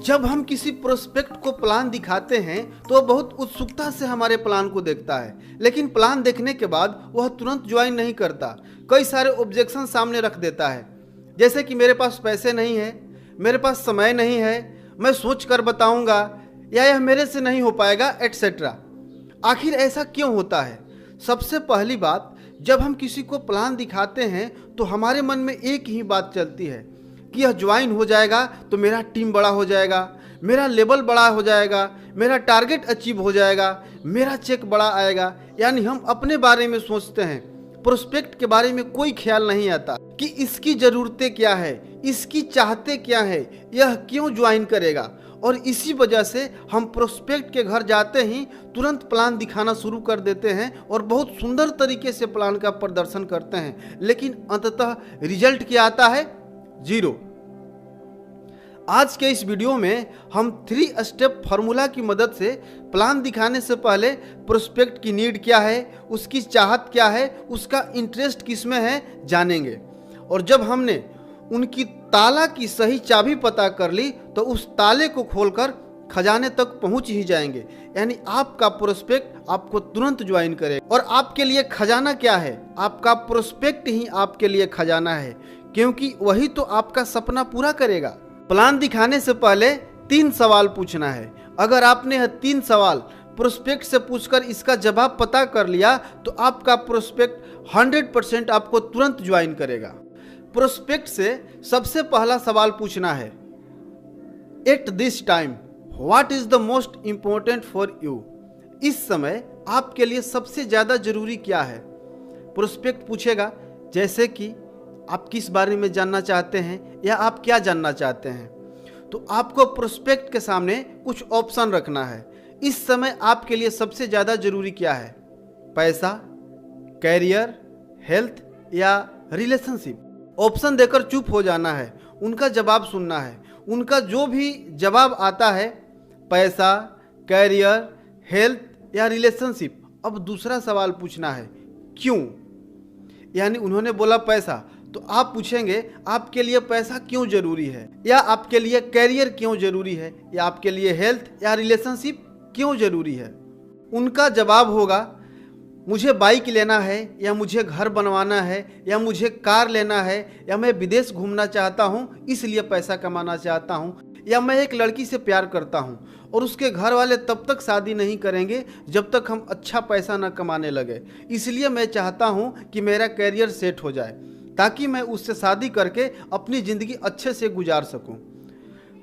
जब हम किसी प्रोस्पेक्ट को प्लान दिखाते हैं तो वह बहुत उत्सुकता से हमारे प्लान को देखता है, लेकिन प्लान देखने के बाद वह तुरंत ज्वाइन नहीं करता। कई सारे ऑब्जेक्शन सामने रख देता है, जैसे कि मेरे पास पैसे नहीं है, मेरे पास समय नहीं है, मैं सोच कर बताऊंगा, या यह मेरे से नहीं हो पाएगा, एटसेट्रा। आखिर ऐसा क्यों होता है? सबसे पहली बात, जब हम किसी को प्लान दिखाते हैं तो हमारे मन में एक ही बात चलती है कि यह ज्वाइन हो जाएगा तो मेरा टीम बड़ा हो जाएगा, मेरा लेवल बड़ा हो जाएगा, मेरा टारगेट अचीव हो जाएगा, मेरा चेक बड़ा आएगा। यानी हम अपने बारे में सोचते हैं, प्रोस्पेक्ट के बारे में कोई ख्याल नहीं आता कि इसकी ज़रूरतें क्या है, इसकी चाहते क्या है, यह क्यों ज्वाइन करेगा। और इसी वजह से हम प्रोस्पेक्ट के घर जाते ही तुरंत प्लान दिखाना शुरू कर देते हैं और बहुत सुंदर तरीके से प्लान का प्रदर्शन करते हैं, लेकिन अंततः रिजल्ट क्या आता है? 0। आज के इस वीडियो में हम 3 स्टेप फार्मूला की मदद से प्लान दिखाने से पहले प्रोस्पेक्ट की नीड क्या है, उसकी चाहत क्या है, उसका इंटरेस्ट किस में है, जानेंगे। और जब हमने उनकी ताला की सही चाबी पता कर ली तो उस ताले को खोलकर खजाने तक पहुंच ही जाएंगे। यानी आपका प्रोस्पेक्ट आपको तुरंत ज्वाइन करेगा। और आपके लिए खजाना क्या है? आपका प्रोस्पेक्ट ही आपके लिए खजाना है, क्योंकि वही तो आपका सपना पूरा करेगा। प्लान दिखाने से पहले 3 सवाल पूछना है। अगर आपने यह 3 सवाल प्रोस्पेक्ट से पूछकर इसका जवाब पता कर लिया तो आपका प्रोस्पेक्ट 100% आपको तुरंत ज्वाइन करेगा। प्रोस्पेक्ट से सबसे पहला सवाल पूछना है, at this time what is the most important for you? इस समय आपके लिए सबसे ज्यादा जरूरी क्या है? प्रोस्पेक्ट पूछेगा, जैसे कि आप किस बारे में जानना चाहते हैं या आप क्या जानना चाहते हैं। तो आपको प्रोस्पेक्ट के सामने कुछ ऑप्शन रखना है। इस समय आपके लिए सबसे ज्यादा जरूरी क्या है? पैसा, कैरियर, हेल्थ या रिलेशनशिप? ऑप्शन देकर चुप हो जाना है, उनका जवाब सुनना है। उनका जो भी जवाब आता है, पैसा, कैरियर, हेल्थ या रिलेशनशिप, अब दूसरा सवाल पूछना है, क्यों? यानी उन्होंने बोला पैसा, तो आप पूछेंगे आपके लिए पैसा क्यों जरूरी है, या आपके लिए कैरियर क्यों जरूरी है, या आपके लिए हेल्थ या रिलेशनशिप क्यों जरूरी है। उनका जवाब होगा, मुझे बाइक लेना है, या मुझे घर बनवाना है, या मुझे कार लेना है, या मैं विदेश घूमना चाहता हूँ इसलिए पैसा कमाना चाहता हूँ, या मैं एक लड़की से प्यार करता हूँ और उसके घर वाले तब तक शादी नहीं करेंगे जब तक हम अच्छा पैसा न कमाने लगे, इसलिए मैं चाहता हूँ कि मेरा कैरियर सेट हो जाए ताकि मैं उससे शादी करके अपनी ज़िंदगी अच्छे से गुजार सकूँ।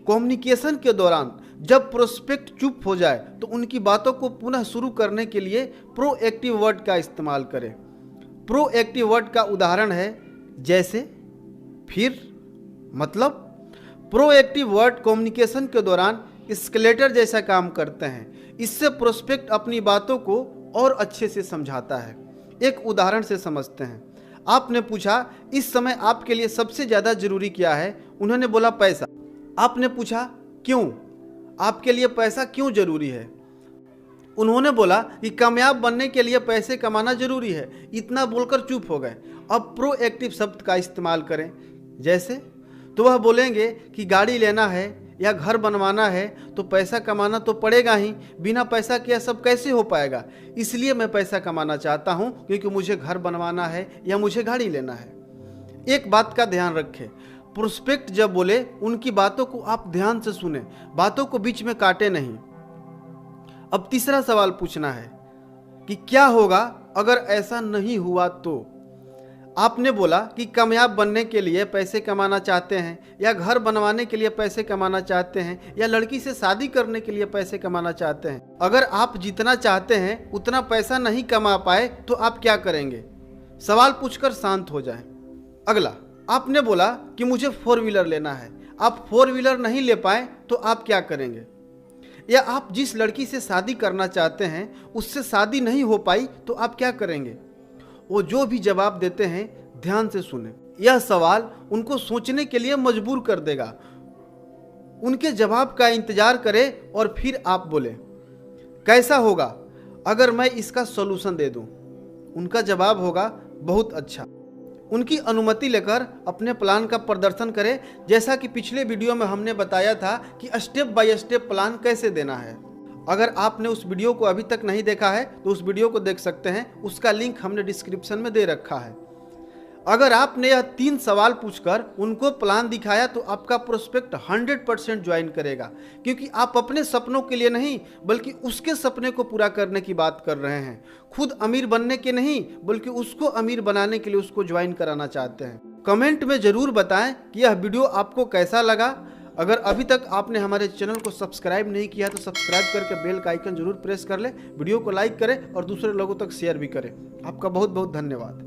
कम्युनिकेशन के दौरान जब प्रोस्पेक्ट चुप हो जाए तो उनकी बातों को पुनः शुरू करने के लिए प्रोएक्टिव वर्ड का इस्तेमाल करें। प्रोएक्टिव वर्ड का उदाहरण है जैसे, फिर, मतलब। प्रोएक्टिव वर्ड कम्युनिकेशन के दौरान एस्केलेटर जैसा काम करते हैं। इससे प्रोस्पेक्ट अपनी बातों को और अच्छे से समझाता है। एक उदाहरण से समझते हैं। आपने पूछा, इस समय आपके लिए सबसे ज़्यादा जरूरी क्या है? उन्होंने बोला पैसा। आपने पूछा, क्यों? आपके लिए पैसा क्यों जरूरी है? उन्होंने बोला कि कामयाब बनने के लिए पैसे कमाना जरूरी है। इतना बोलकर चुप हो गए। अब प्रोएक्टिव शब्द का इस्तेमाल करें, जैसे, तो वह बोलेंगे कि गाड़ी लेना है या घर बनवाना है तो पैसा कमाना तो पड़ेगा ही, बिना पैसा के यह सब कैसे हो पाएगा, इसलिए मैं पैसा कमाना चाहता हूँ क्योंकि मुझे घर बनवाना है या मुझे गाड़ी लेना है। एक बात का ध्यान रखें, प्रोस्पेक्ट जब बोले उनकी बातों को आप ध्यान से सुने, बातों को बीच में काटे नहीं। अब तीसरा सवाल पूछना है कि क्या होगा अगर ऐसा नहीं हुआ तो? आपने बोला कि कामयाब बनने के लिए पैसे कमाना चाहते हैं, या घर बनवाने के लिए पैसे कमाना चाहते हैं, या लड़की से शादी करने के लिए पैसे कमाना चाहते हैं। अगर आप जितना चाहते हैं उतना पैसा नहीं कमा पाए तो आप क्या करेंगे? सवाल पूछकर शांत हो जाएं। अगला, आपने बोला कि मुझे 4 व्हीलर लेना है। आप 4 व्हीलर नहीं ले पाए तो आप क्या करेंगे? या आप जिस लड़की से शादी करना चाहते हैं उससे शादी नहीं हो पाई तो आप क्या करेंगे? वो जो भी जवाब देते हैं ध्यान से सुने। यह सवाल उनको सोचने के लिए मजबूर कर देगा। उनके जवाब का इंतजार करें और फिर आप बोले, कैसा होगा अगर मैं इसका सॉल्यूशन दे दूं? उनका जवाब होगा, बहुत अच्छा। उनकी अनुमति लेकर अपने प्लान का प्रदर्शन करें, जैसा कि पिछले वीडियो में हमने बताया था कि स्टेप बाय स्टेप प्लान कैसे देना है। अगर आपने उस वीडियो को अभी तक नहीं देखा है तो उस वीडियो को देख सकते हैं, उसका लिंक हमने डिस्क्रिप्शन में दे रखा है। अगर आपने यह 3 सवाल पूछकर उनको प्लान दिखाया तो आपका प्रोस्पेक्ट 100% ज्वाइन करेगा, क्योंकि आप अपने सपनों के लिए नहीं बल्कि उसके सपने को पूरा करने की बात कर रहे हैं। खुद अमीर बनने के नहीं बल्कि उसको अमीर बनाने के लिए उसको ज्वाइन कराना चाहते हैं। कमेंट में ज़रूर बताएं कि यह वीडियो आपको कैसा लगा। अगर अभी तक आपने हमारे चैनल को सब्सक्राइब नहीं किया तो सब्सक्राइब करके बेल का आइकन जरूर प्रेस कर ले, वीडियो को लाइक करें और दूसरे लोगों तक शेयर भी करें। आपका बहुत बहुत धन्यवाद।